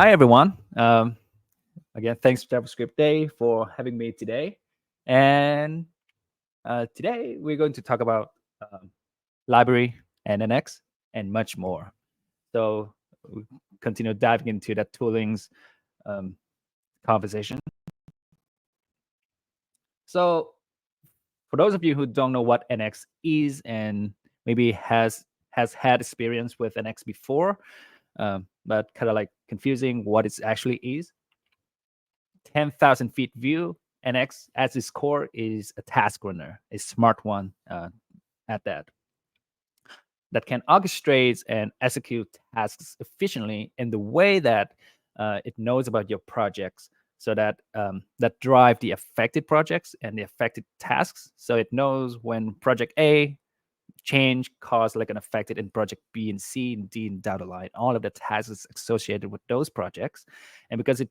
Hi, everyone. Again, thanks JavaScript Day for having me today. And today we're going to talk about library and NX and much more. So we continue diving into that toolings um, conversation. So for those of you who don't know what NX is and maybe has had experience with NX before, but kind of like confusing what it actually is, 10,000 feet view, NX at its core is a task runner, a smart one at that can orchestrate and execute tasks efficiently in the way that it knows about your projects, so that that drive the affected projects and the affected tasks. So it knows when project A change cause like an affected in project B and C and D and down the line, all of the tasks associated with those projects. And because it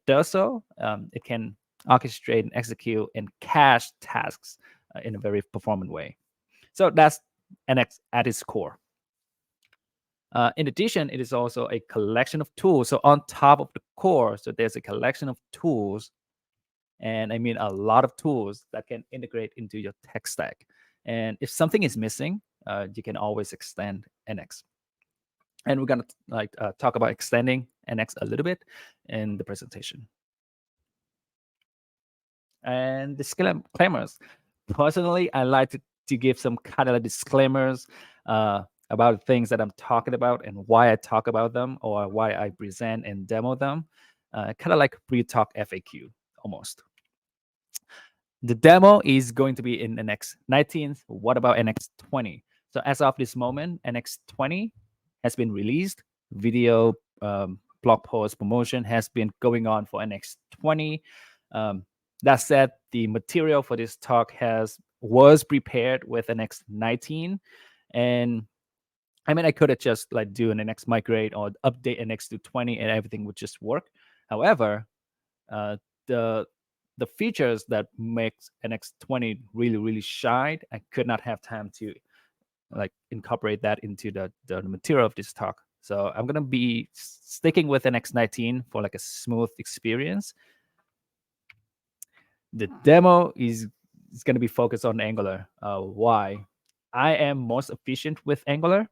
does so, it can orchestrate and execute and cache tasks in a very performant way. So that's NX at its core. In addition, it is also a collection of tools. So on top of the core, so there's a collection of tools, and I mean a lot of tools that can integrate into your tech stack. And if something is missing, you can always extend NX. And we're gonna talk about extending NX a little bit in the presentation. And disclaimers. Personally, I like to give some kind of disclaimers about things that I'm talking about and why I talk about them or why I present and demo them. Kind of like pre-talk FAQ almost. The demo is going to be in NX 19. What about NX 20? So as of this moment, NX 20 has been released. Video blog post promotion has been going on for NX 20. That said, the material for this talk was prepared with NX 19, and I mean I could have just like do an NX migrate or update NX to 20 and everything would just work. However, the features that makes NX 20 really shine, I could not have time to like incorporate that into the material of this talk. So I'm gonna be sticking with NX 19 for like a smooth experience. The demo is going to be focused on Angular. Why? I am most efficient with Angular,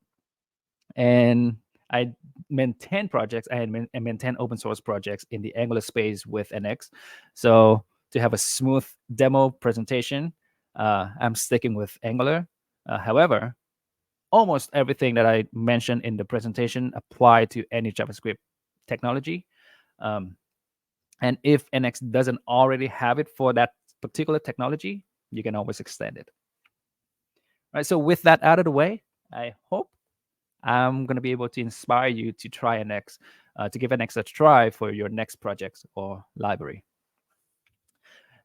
and I maintain projects. I maintain open source projects in the Angular space with NX. So to have a smooth demo presentation, I'm sticking with Angular. However, almost everything that I mentioned in the presentation apply to any JavaScript technology. And if NX doesn't already have it for that particular technology, you can always extend it. All right, so with that out of the way, I hope I'm going to be able to inspire you to try NX, to give NX a try for your next projects or library.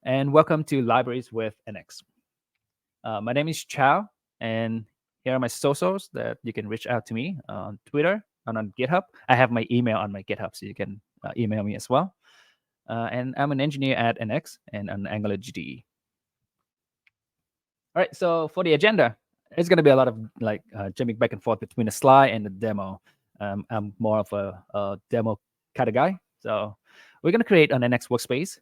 And welcome to Libraries with NX. My name is Chau, and here are my socials that you can reach out to me on Twitter and on GitHub. I have my email on my GitHub, so you can email me as well. And I'm an engineer at NX and an Angular GDE. All right, so for the agenda, it's going to be a lot of like jumping back and forth between the slide and the demo. I'm more of a demo kind of guy. So we're going to create an Nx Workspace.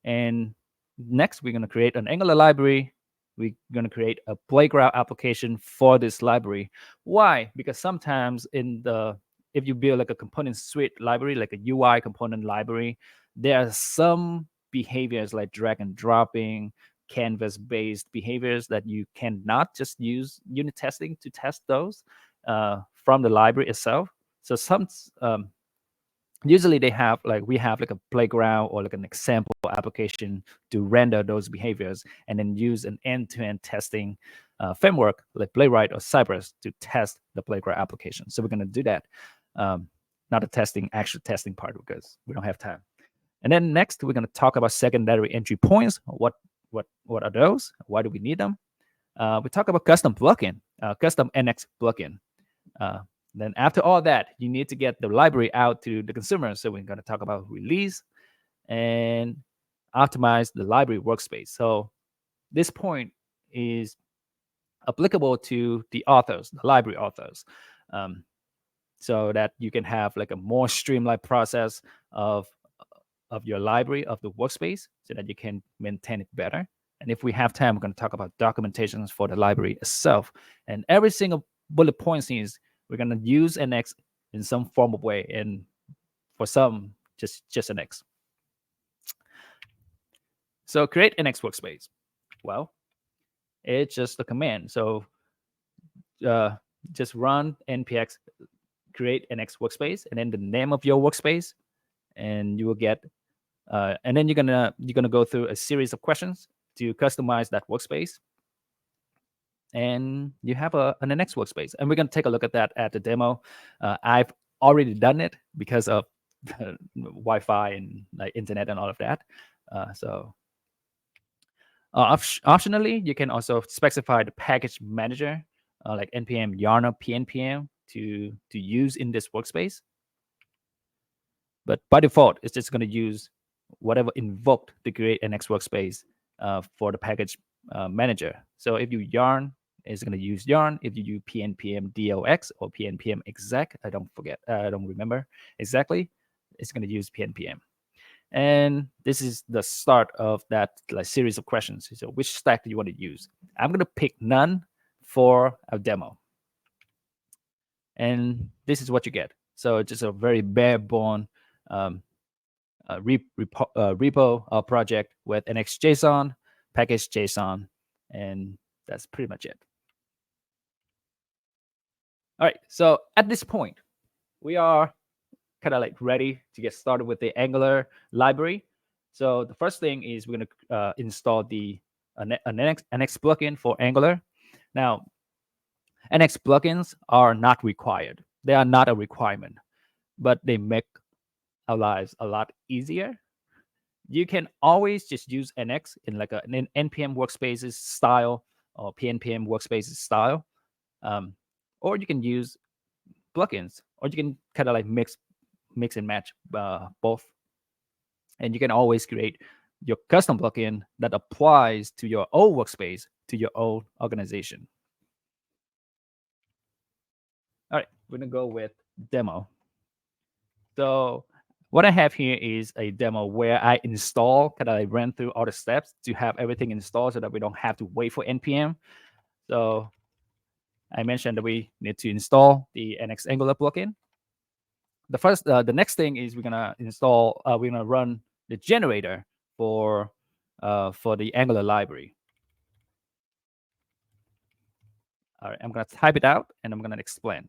And next, we're going to create an Angular library. We're going to create a playground application for this library. Why? Because sometimes if you build like a component suite library, like a UI component library, there are some behaviors like drag and dropping, canvas-based behaviors that you cannot just use unit testing to test those from the library itself. So usually we have like a playground or like an example application to render those behaviors, and then use an end-to-end testing framework like Playwright or Cypress to test the playground application. So we're going to do that. Not the actual testing part, because we don't have time. And then next, we're going to talk about secondary entry points. What are those? Why do we need them? We talk about custom plugin, custom NX plugin. Then after all that, you need to get the library out to the consumer. So we're going to talk about release and optimize the library workspace. So this point is applicable to the authors, the library authors. so that you can have like a more streamlined process of your library, of the workspace, so that you can maintain it better. And if we have time, we're going to talk about documentations for the library itself. And every single bullet points is we're going to use NX in some form of way, and for some, just NX. So create Nx Workspace. Well, it's just a command. So just run npx create Nx Workspace, and then the name of your workspace, and you will get. And then you're gonna go through a series of questions to customize that workspace, and you have an Nx Workspace. And we're gonna take a look at that at the demo. I've already done it because of Wi-Fi and like internet and all of that. Optionally, you can also specify the package manager, like npm yarn or pnpm, to use in this workspace. But by default, it's just going to use whatever invoked to create Nx Workspace for the package manager. So if you yarn, it's going to use yarn. If you use pnpm dox or pnpm exec, I don't remember exactly, it's going to use pnpm. And this is the start of that like series of questions. So which stack do you want to use? I'm going to pick none for a demo. And this is what you get. So just a very bare bone repo project with NX.json, package JSON, and that's pretty much it. All right, so at this point, we are kind of like ready to get started with the Angular library. So the first thing is we're going to install the NX plugin for Angular. Now, NX plugins are not required. They are not a requirement, but they make our lives a lot easier. You can always just use NX in like an npm workspaces style or pnpm workspaces style, or you can use plugins, or you can kind of like mix and match both. And you can always create your custom plugin that applies to your own workspace, to your own organization. All right, we're gonna go with demo. So what I have here is a demo where I install, kind of like ran through all the steps to have everything installed so that we don't have to wait for npm. So I mentioned that we need to install the NX Angular plugin. The next thing is we're gonna install, we're gonna run the generator for the Angular library. All right, I'm gonna type it out and I'm gonna explain.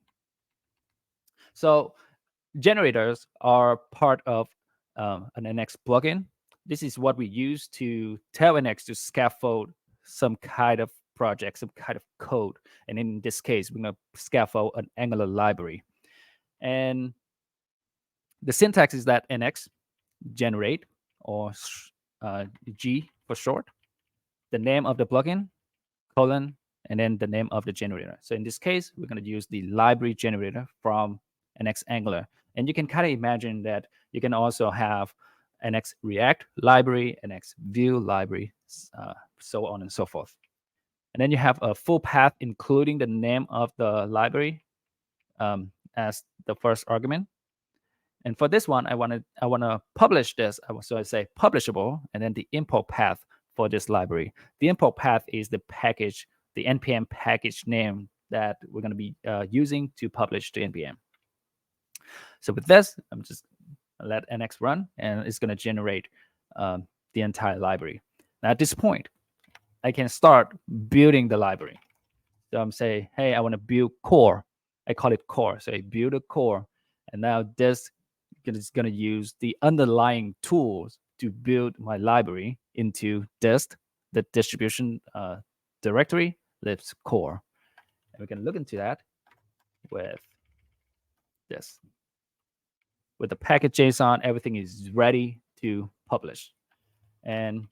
So generators are part of an NX plugin. This is what we use to tell NX to scaffold some kind of project, some kind of code. And in this case, we're going to scaffold an Angular library. And the syntax is that NX generate, or G for short, the name of the plugin, colon, and then the name of the generator. So in this case, we're going to use the library generator from NX Angular. And you can kind of imagine that you can also have NX React library, NX Vue library, so on and so forth. And then you have a full path, including the name of the library as the first argument. And for this one, I want to publish this. So I say publishable, and then the import path for this library. The import path is the package, the npm package name that we're going to be using to publish to npm. So with this, I'm just let NX run, and it's going to generate the entire library. Now at this point, I can start building the library. So I'm saying, hey, I want to build core. I call it core. So I build a core, and now this is going to use the underlying tools to build my library into dist, the distribution directory, libs core. And we can look into that with this. With the package JSON, everything is ready to publish. And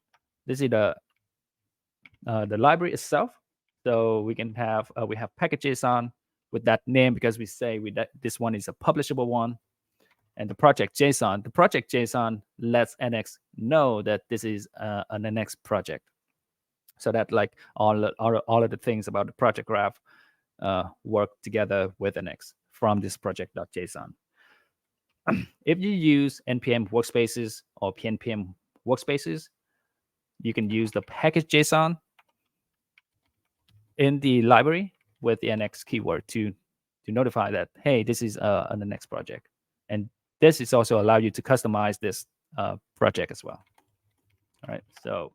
this is the library itself. So we can have we have package JSON with that name because we say this one is a publishable one. And the project JSON lets NX know that this is an NX project, so that like all of the things about the project graph work together with NX. from this project.json. If you use npm workspaces or pnpm workspaces, you can use the package.json in the library with the nx keyword to notify that, hey, this is on the next project. And this is also allow you to customize this project as well. All right, so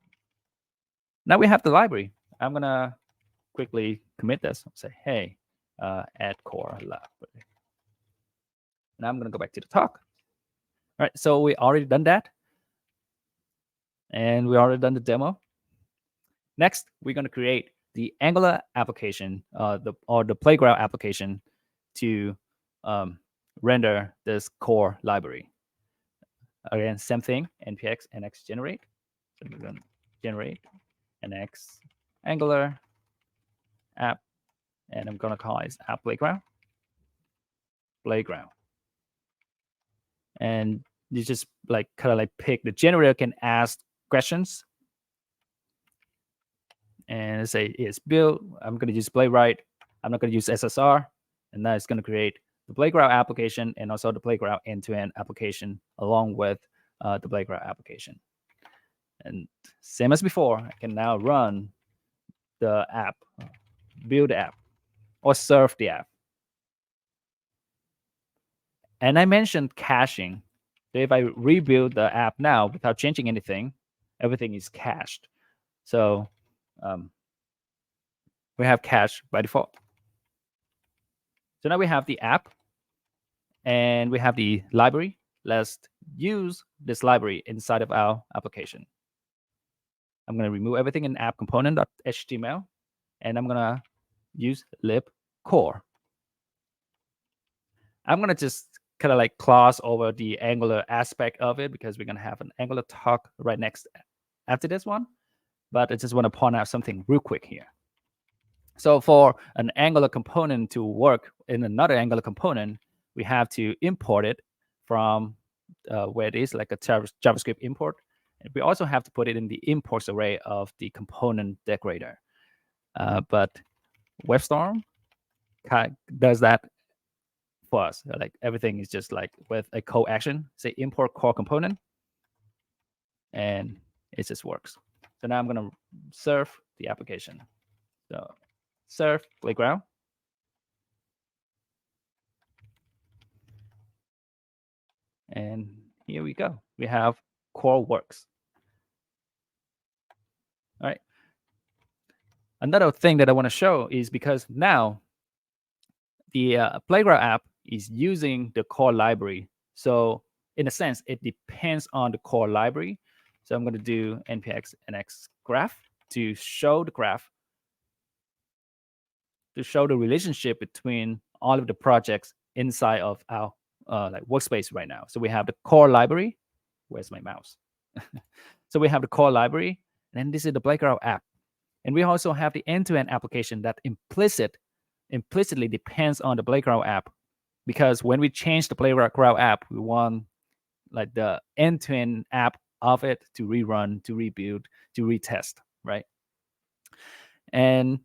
now we have the library. I'm gonna quickly commit this. Say, hey, add core library. And I'm gonna go back to the talk. All right, so we already done that, and we already done the demo. Next, we're gonna create the Angular application, the playground application, to render this core library. Again, same thing, npx nx generate. So we're gonna generate nx Angular app, and I'm gonna call it app playground. And you just like kind of like pick, the generator can ask questions and say it's built. I'm going to use playwright. I'm not going to use SSR. And now it's going to create the playground application and also the playground end-to-end application along with the playground application. And same as before, I can now run the app, build the app, or serve the app. And I mentioned caching. So if I rebuild the app now without changing anything, everything is cached. So we have cache by default. So now we have the app and we have the library. Let's use this library inside of our application. I'm going to remove everything in app component.html, and I'm going to use lib core. I'm going to just kind of like gloss over the Angular aspect of it because we're going to have an Angular talk right next after this one. But I just want to point out something real quick here. So for an Angular component to work in another Angular component, we have to import it from where it is, like a JavaScript import. And we also have to put it in the imports array of the component decorator. But WebStorm does that for us. Like everything is just like with a code action, say import core component, and it just works. So now I'm going to serve the application. So serve playground. And here we go. We have core works. All right. Another thing that I want to show is because now the playground app is using the core library. So in a sense, it depends on the core library. So I'm going to do npx nx graph to show the graph, to show the relationship between all of the projects inside of our like workspace right now. So we have the core library. Where's my mouse? So we have the core library, and then this is the playground app. And we also have the end-to-end application that implicitly depends on the playground app, because when we change the playground app, we want like the end-to-end app of it to rerun, to rebuild, to retest, right? And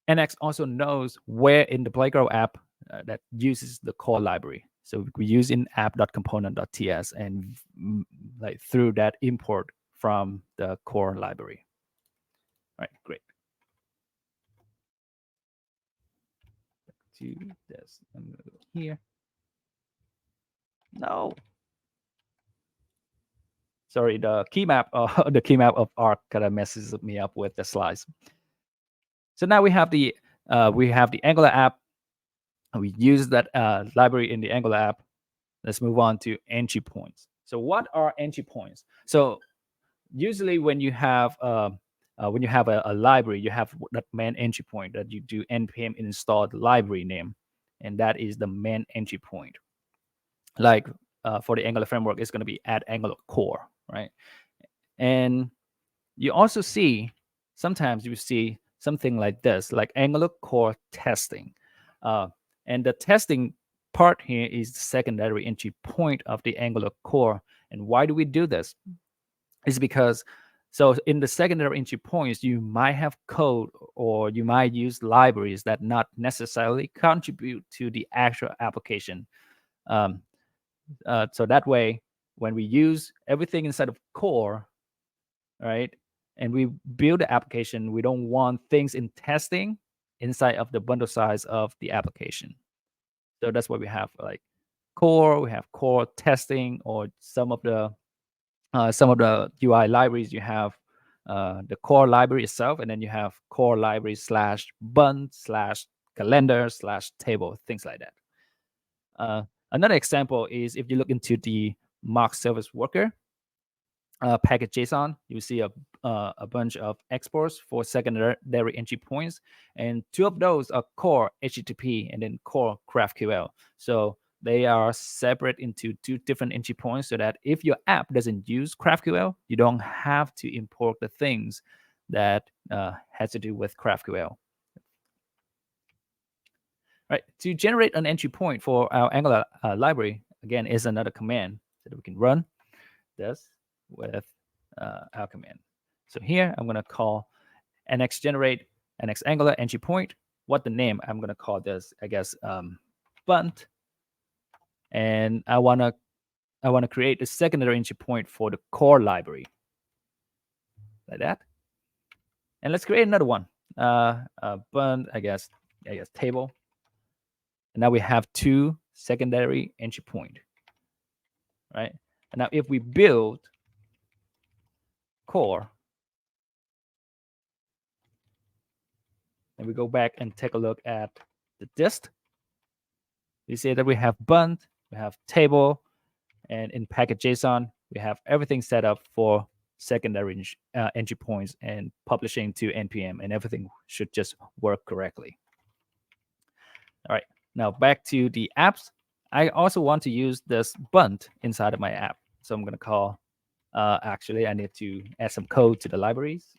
NX also knows where in the playground app that uses the core library. So we use in app.component.ts and like through that import from the core library. All right, great. To this, I'm gonna go here. No. Sorry, the key map of Arc kind of messes me up with the slides. So now we have the Angular app. We use that library in the Angular app. Let's move on to entry points. So what are entry points? So usually when you have a library, you have that main entry point that you do npm install the library name, and that is the main entry point. Like for the Angular framework, it's going to be add Angular core, right? And you also see, sometimes you see something like this, like Angular core testing. And the testing part here is the secondary entry point of the Angular core. And why do we do this? It's because So in the secondary entry points, you might have code or you might use libraries that not necessarily contribute to the actual application. So that way, when we use everything inside of core, right, and we build the application, we don't want things in testing inside of the bundle size of the application. So that's why we have like core, we have core testing, or some of the UI libraries. You have the core library itself, and then you have core library slash bund slash calendar slash table, things like that. Another example is if you look into the mock service worker package JSON, you see a bunch of exports for secondary entry points, and two of those are core HTTP and then core GraphQL. So they are separate into two different entry points, so that if your app doesn't use GraphQL, you don't have to import the things that has to do with GraphQL. Right, to generate an entry point for our Angular library, again, is another command that we can run this with our command. So here I'm going to call nx generate nx Angular entry point. What the name? I'm going to call this, I guess, bunt. And I want to create a secondary entry point for the core library, like that. And let's create another one. Bunt, I guess table. And now we have two secondary entry point, right? And now if we build core, and we go back and take a look at the dist, you see that we have bunt, we have table, and in package JSON, we have everything set up for secondary entry points and publishing to NPM, and everything should just work correctly. All right, now back to the apps. I also want to use this bunt inside of my app. So I'm going to call, actually, I need to add some code to the libraries.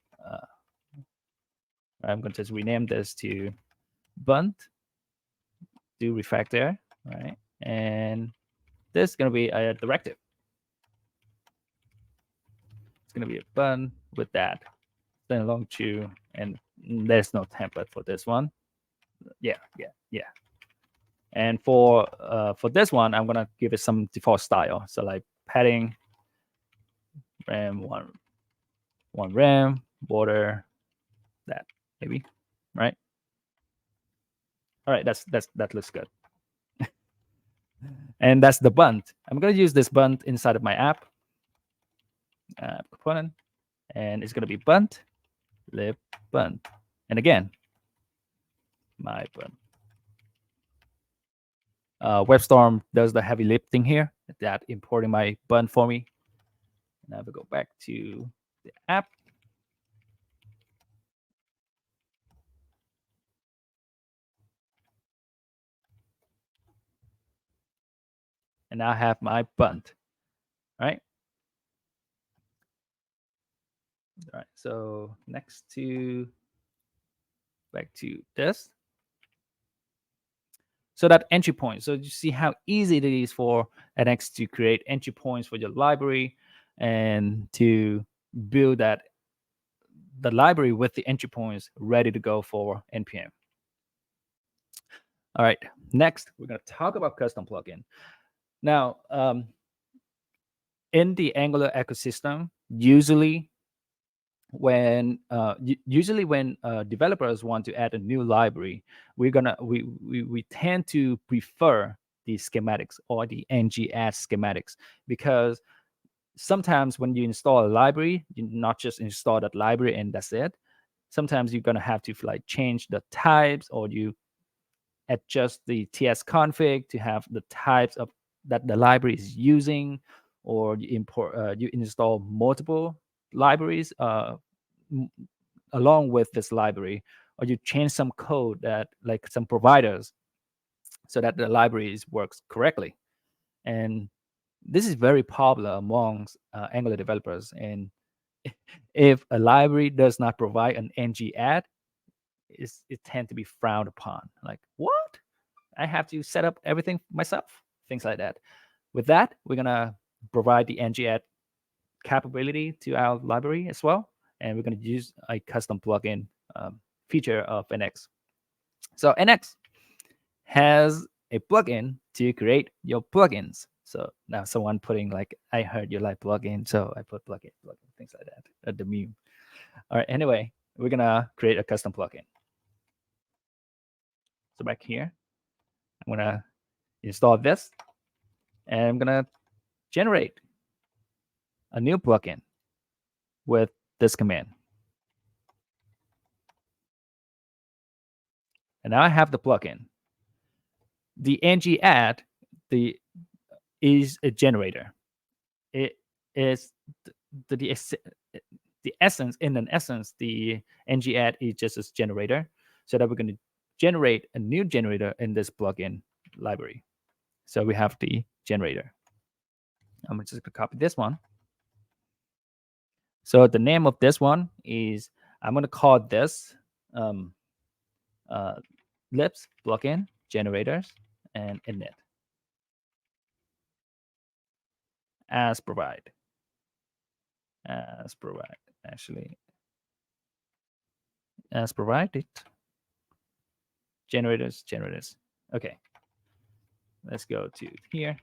I'm going to just rename this to bunt, do refactor, right? And this is going to be a directive. It's going to be a bunt with that. Then long to, and there's no template for this one. Yeah. And for this one, I'm gonna give it some default style. So like padding, RAM one RAM, border, that maybe, right? All right, that looks good. And that's the bunt. I'm gonna use this bunt inside of my app component, and it's gonna be bunt lib bunt, and again my bunt. WebStorm does the heavy lifting here, that importing my bunt for me. Now we go back to the app. And now I have my bunt, right? All right, so next to, back to this. So that entry point. So you see how easy it is for NX to create entry points for your library and to build the library with the entry points ready to go for NPM. All right, next we're going to talk about custom plugin. Now, in the Angular ecosystem, usually when developers want to add a new library, we tend to prefer the schematics or the ng-add schematics, because sometimes when you install a library, you not just install that library and that's it. Sometimes you're going to have to like change the types, or you adjust the ts config to have the types of that the library is using, or you install multiple libraries along with this library, or you change some code that like some providers so that the libraries works correctly. And this is very popular amongst Angular developers. And if a library does not provide an ng-add, it tends to be frowned upon. Like, what? I have to set up everything myself, things like that. With that, we're gonna provide the ng-add capability to our library as well. And we're going to use a custom plugin feature of NX. So NX has a plugin to create your plugins. So now someone putting like, I heard you like plugin, so I put plugin, things like that at the meme. All right, anyway, we're gonna create a custom plugin. So back here, I'm gonna install this, and I'm gonna generate a new plugin with this command. And now I have the plugin. The ng add is a generator. It is the essence, in an essence, the ng add is just a generator, so that we're going to generate a new generator in this plugin library. So we have the generator. I'm just going to copy this one. So the name of this one is, I'm going to call this libs plugin generators and init as provided. Actually, as provided. Generators. Okay. Let's go to here.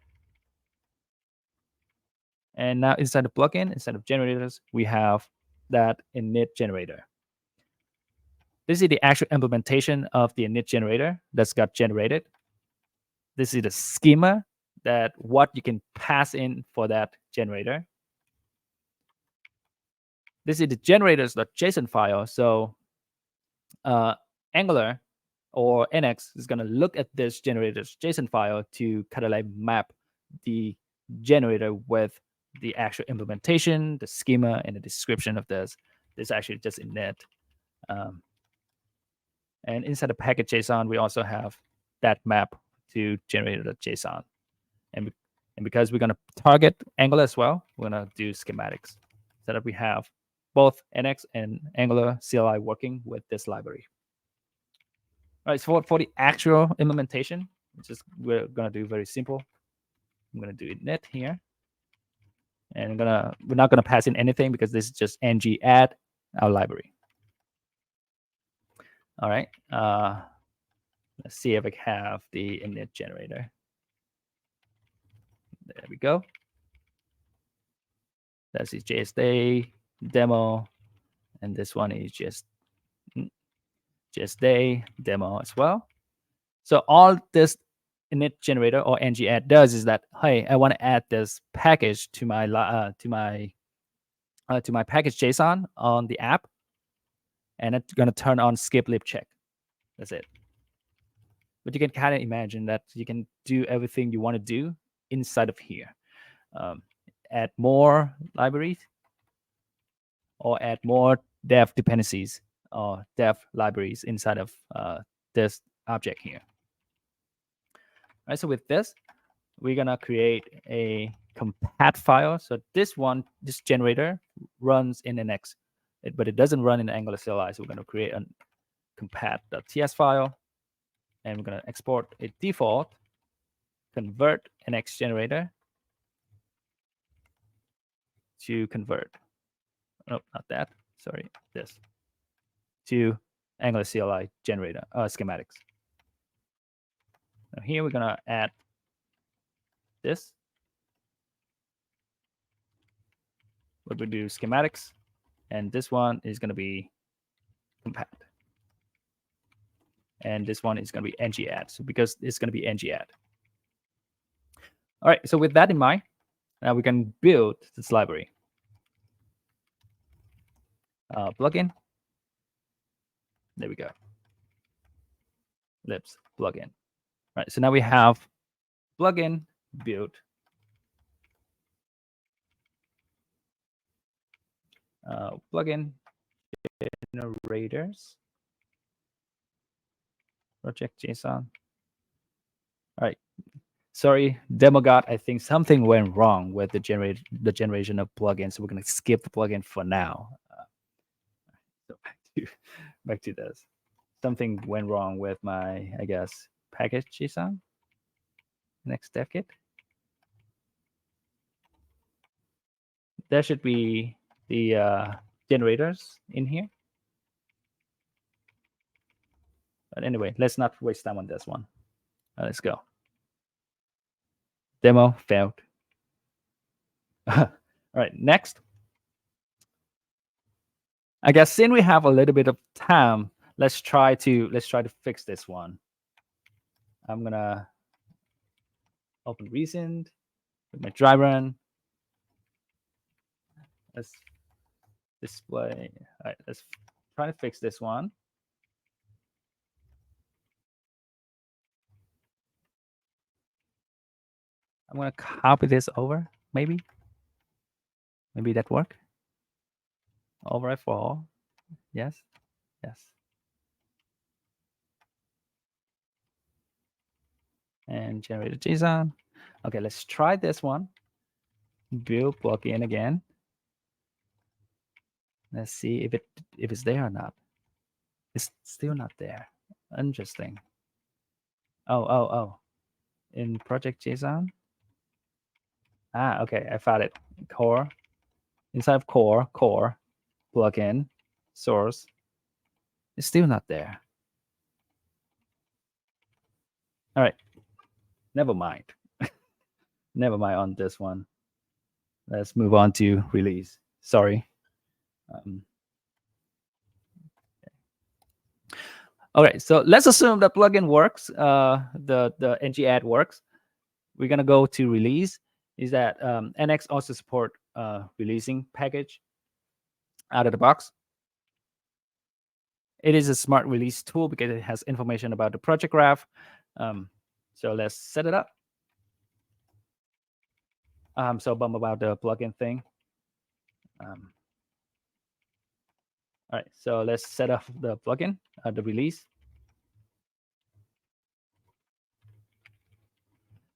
And now inside the plugin, instead of generators, we have that init generator. This is the actual implementation of the init generator that's got generated. This is the schema that what you can pass in for that generator. This is the generators.json file. So Angular or NX is going to look at this generator's JSON file to kind of like map the generator with the actual implementation, the schema, and the description of this. This is actually just init. And inside the package JSON, we also have that map to generator.json. And because we're going to target Angular as well, we're going to do schematics so that we have both NX and Angular CLI working with this library. All right, so for the actual implementation, we're going to do very simple. I'm going to do init here. And we're not going to pass in anything because this is just ng add our library. All right. Let's see if I have the init generator. There we go. That's the JSDay demo. And this one is just JSDay demo as well. So all this init generator or ng add does is that, hey, I want to add this package to my package JSON on the app, and it's going to turn on skip lib check. That's it. But you can kind of imagine that you can do everything you want to do inside of here. Add more libraries or add more dev dependencies or dev libraries inside of this object here. All right, so with this, we're going to create a compat file. So this generator runs in NX, but it doesn't run in Angular CLI. So we're going to create a compat.ts file, and we're going to export a default convert NX generator to convert. Oh, not that. Sorry, this to Angular CLI generator schematics. Now here we're going to add this. We're going to do schematics, and this one is going to be compat. And this one is going to be ng add. So because it's going to be ng add. All right, so with that in mind, now we can build this library. Plugin. There we go. Libs plugin. All right, so now we have plugin build. Plugin generators. Project JSON. All right. Sorry, demo god. I think something went wrong with the generation of plugins. So we're going to skip the plugin for now. So back to this. Something went wrong with my, I guess, package JSON. Next dev kit. there should be the generators in here. But anyway, let's not waste time on this one. Let's go. Demo failed. All right, next. I guess since we have a little bit of time, let's try to fix this one. I'm gonna open recent with my dry run. Let's display. All right, let's try to fix this one. I'm gonna copy this over, maybe that work. Override for all. Yes. And generate a JSON. Okay, let's try this one. Build plugin again. Let's see if it's there or not. It's still not there. Interesting. Oh. In project JSON. Okay, I found it. Core. Inside of core plugin source. It's still not there. All right. Never mind. Never mind on this one. Let's move on to release. Sorry. Okay, so let's assume the plugin works. The ng add works. We're gonna go to release. Is that NX also support releasing package out of the box? It is a smart release tool because it has information about the project graph. So let's set it up. I'm so bummed about the plugin thing. All right, so let's set up the plugin, the release.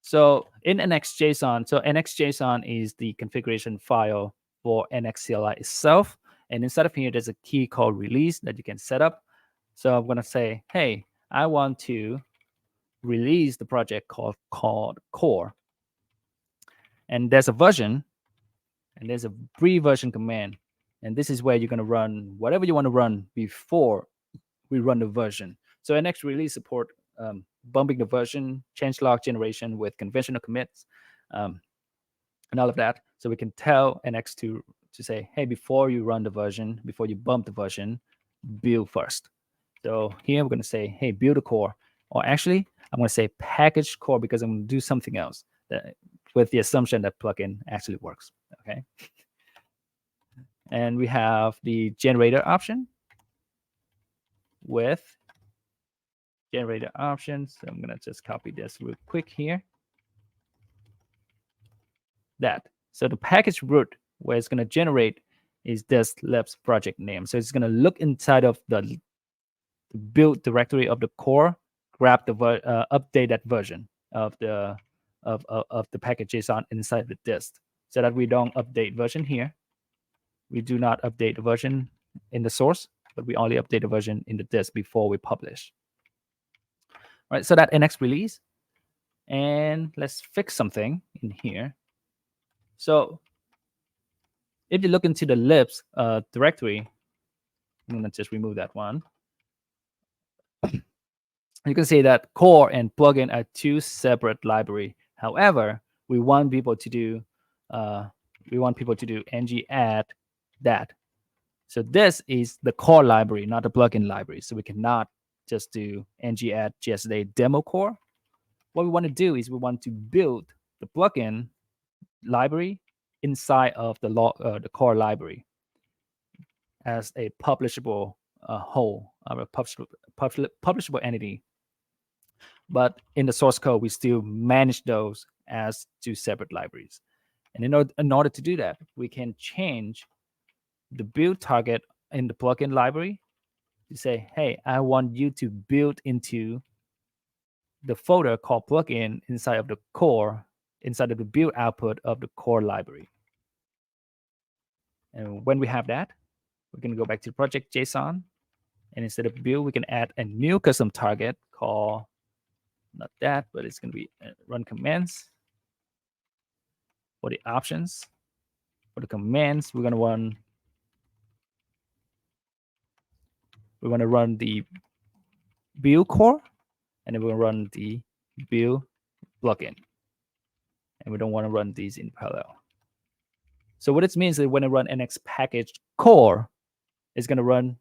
So in NX.json, so NX.json is the configuration file for NX CLI itself. And inside of here, there's a key called release that you can set up. So I'm going to say, hey, I want to release the project called core. And there's a version, and there's a pre-version command. And this is where you're going to run whatever you want to run before we run the version. So NX release support bumping the version, changelog generation with conventional commits, and all of that. So we can tell NX to say, hey, before you run the version, before you bump the version, build first. So here we're going to say, hey, build a core. Or actually, I'm going to say package core because I'm going to do something else with the assumption that plugin actually works. Okay. And we have the generator option with generator options. So I'm going to just copy this real quick here. That. So the package root where it's going to generate is this libs project name. So it's going to look inside of the build directory of the core, grab the update that version of the package JSON inside the dist, so that we don't update version here. We do not update the version in the source, but we only update the version in the dist before we publish. All right, so that NX release. And let's fix something in here. So if you look into the libs directory, I'm going to just remove that one. You can see that core and plugin are two separate libraries. However, we want people to do ng add that. So this is the core library, not the plugin library. So we cannot just do ng add GSA demo core. What we want to do is we want to build the plugin library inside of the core library as a publishable whole, a publishable entity. But in the source code, we still manage those as two separate libraries. And in order to do that, we can change the build target in the plugin library to say, hey, I want you to build into the folder called plugin inside of the core, inside of the build output of the core library. And when we have that, we can go back to project JSON. And instead of build, we can add a new custom target called, not that, but it's going to be run commands for the options. For the commands, we're going to run the build core, and then we're going to run the build plugin. And we don't want to run these in parallel. So what it means is when I run nx package core, it's going to run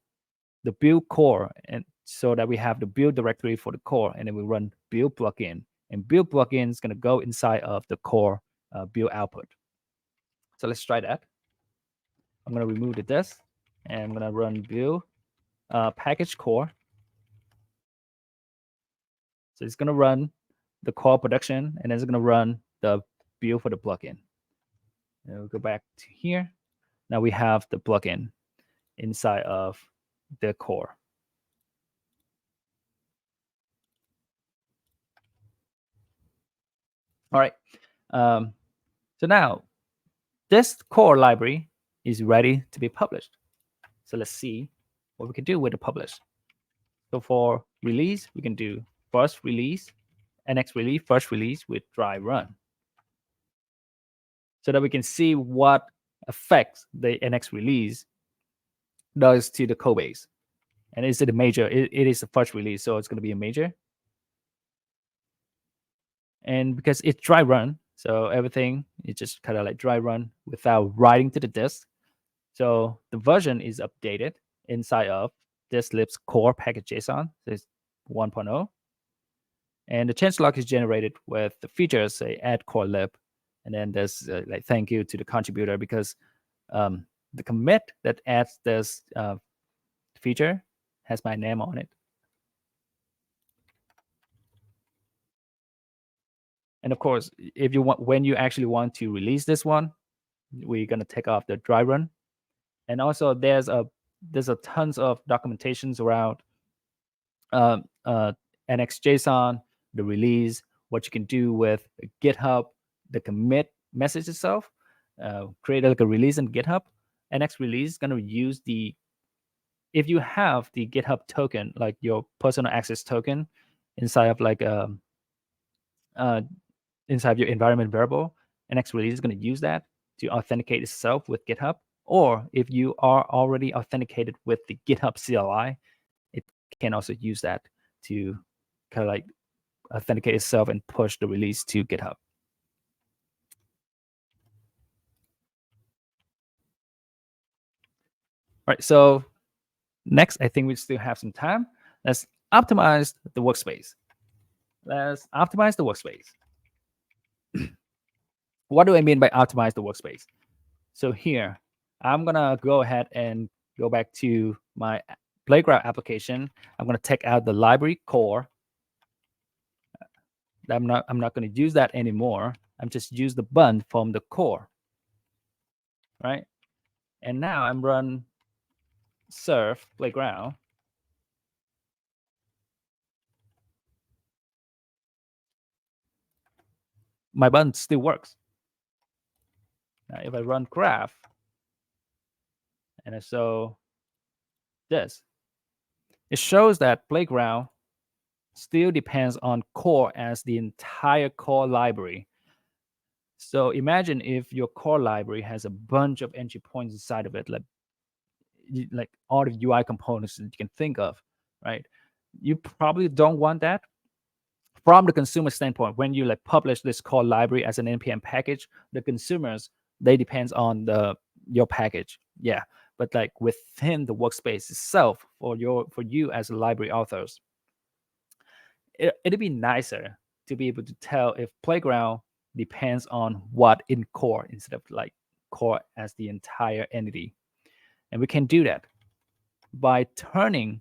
the build core, and so that we have the build directory for the core, and then we run build plugin, and build plugin is going to go inside of the core build output. So let's try that. I'm going to remove the disk, and I'm going to run build package core. So it's going to run the core production, and then it's going to run the build for the plugin. And we'll go back to here. Now we have the plugin inside of the core. All right. So now this core library is ready to be published. So let's see what we can do with the publish. So for release, we can do first release, nx release, first release with dry run, so that we can see what effects the nx release does to the code base. And is it a major? It is the first release, so it's going to be a major. And because it's dry run, so everything is just kind of like dry run without writing to the disk. So the version is updated inside of this lib's core package JSON. So it's 1.0. And the changelog is generated with the features, say add core lib. And then there's like thank you to the contributor, because the commit that adds this feature has my name on it. And of course, if you want, when you actually want to release this one, we're going to take off the dry run. And also there's a tons of documentations around NXJSON, the release, what you can do with GitHub, the commit message itself, create like a release in GitHub. NX release is going to use if you have the GitHub token, like your personal access token inside of like inside your environment variable, NX release is going to use that to authenticate itself with GitHub. Or if you are already authenticated with the GitHub CLI, it can also use that to kind of like authenticate itself and push the release to GitHub. All right, so next, I think we still have some time. Let's optimize the workspace. Let's optimize the workspace. What do I mean by optimize the workspace? So here, I'm going to go ahead and go back to my Playground application. I'm going to take out the library core. I'm not going to use that anymore. I'm just use the bund from the core, right? And now I'm run serve Playground. My bund still works. Now, if I run graph, and I show this, it shows that Playground still depends on core as the entire core library. So imagine if your core library has a bunch of entry points inside of it, like all the UI components that you can think of, right? You probably don't want that. From the consumer standpoint, when you like publish this core library as an npm package, the consumers, they depends on your package, yeah. But like within the workspace itself, for you as a library authors, it'd be nicer to be able to tell if Playground depends on what in core instead of like core as the entire entity. And we can do that by turning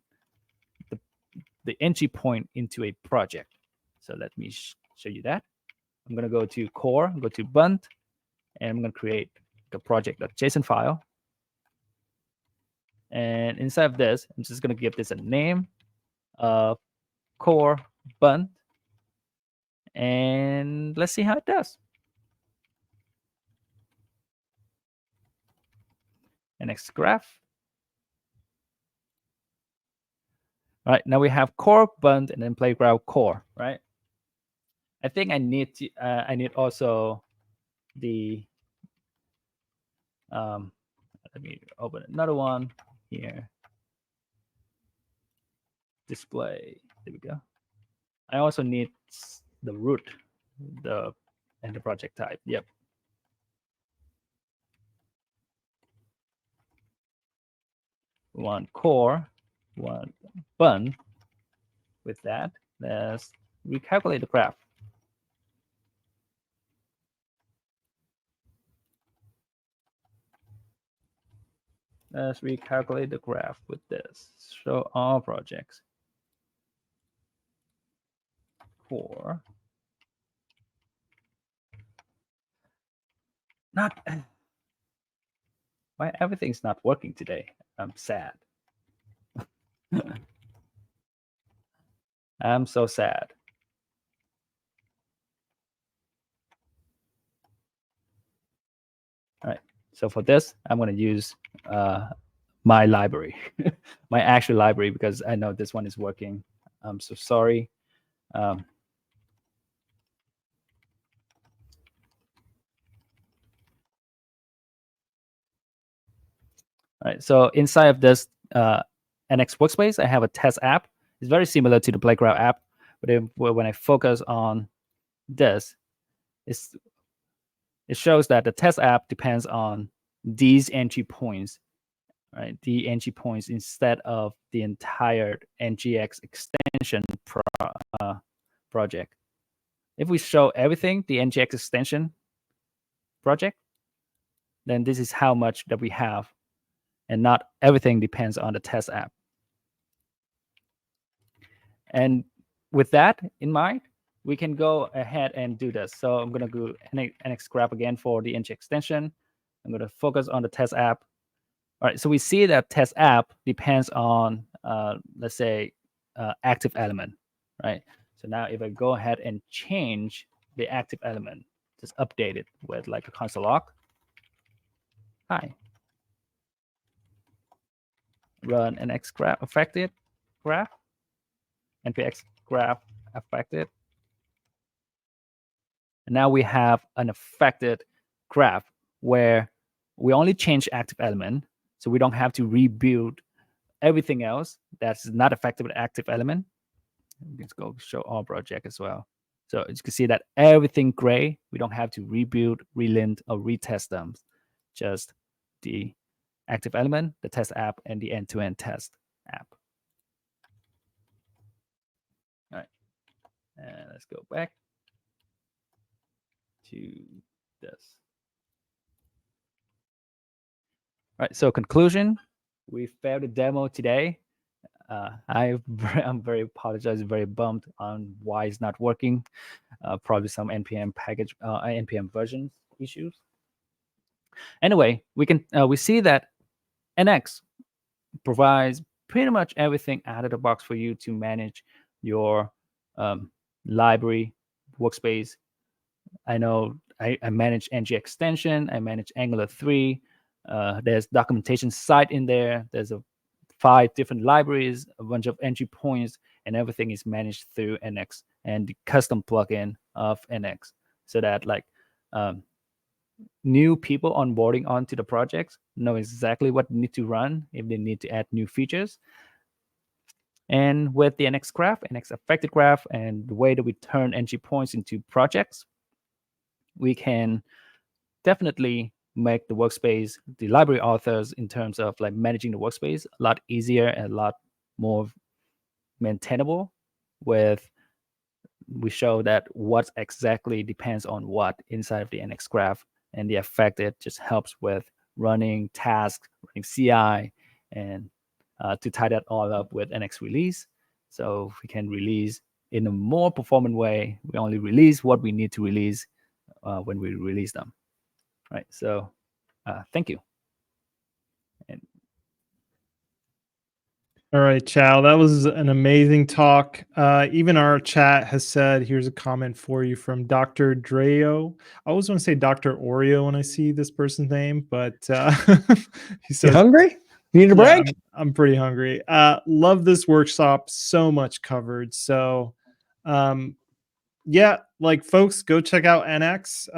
the entry point into a project. So let me show you that. I'm going to go to core, go to bund, and I'm going to create the project.json file. And inside of this, I'm just going to give this a name of core bund. And let's see how it does. Nx graph. All right, now we have core bund and then Playground core, right? I think I need also the Let me open another one here. Display. There we go. I also need the root, and the project type. Yep. One core, one bun. With that, let's recalculate the graph. Let's recalculate the graph with this. Show all projects. Core. Not. Why everything's not working today? I'm sad. I'm so sad. All right. So for this, I'm going to use my library, my actual library, because I know this one is working. I'm so sorry. All right. So inside of this Nx Workspace, I have a test app. It's very similar to the Playground app, but when I focus on this, it shows that the test app depends on these entry points, right? The entry points instead of the entire NGX extension project. If we show everything, the NGX extension project, then this is how much that we have, and not everything depends on the test app. And with that in mind, we can go ahead and do this. So I'm going to go NX graph again for the NG extension. I'm going to focus on the test app. All right, so we see that test app depends on, let's say, active element, right? So now if I go ahead and change the active element, just update it with like a console log. Hi. Run NX graph affected graph, npx graph affected. And now we have an affected graph where we only change active element, so we don't have to rebuild everything else that's not affected with active element. Let's go show all project as well. So you can see that everything gray, we don't have to rebuild, relint, or retest them. Just the active element, the test app, and the end-to-end test app. All right, and let's go back to this. All right, so conclusion, we failed the demo today. I'm very apologized, very bummed on why it's not working. Probably some npm package, npm version issues. Anyway, we see that NX provides pretty much everything out of the box for you to manage your library workspace. I know I manage ng extension, I manage Angular 3. There's documentation site in there. There's 5 different libraries, a bunch of entry points, and everything is managed through NX and the custom plugin of NX, so that like new people onboarding onto the projects know exactly what need to run if they need to add new features. And with the NX graph, NX affected graph, and the way that we turn entry points into projects, we can definitely make the workspace, the library authors, in terms of like managing the workspace, a lot easier and a lot more maintainable. We show that what exactly depends on what inside of the NX graph, and the affected just helps with running tasks, running CI, and to tie that all up with NX release. So we can release in a more performant way. We only release what we need to release when we release them. Right. So thank you. And all right, Chau, that was an amazing talk. Even our chat has said, here's a comment for you from Dr. Dreo. I always want to say Dr. Oreo when I see this person's name, but he says, you hungry? You need a break? I'm pretty hungry. Love this workshop. So much covered. So yeah, like folks, go check out NX.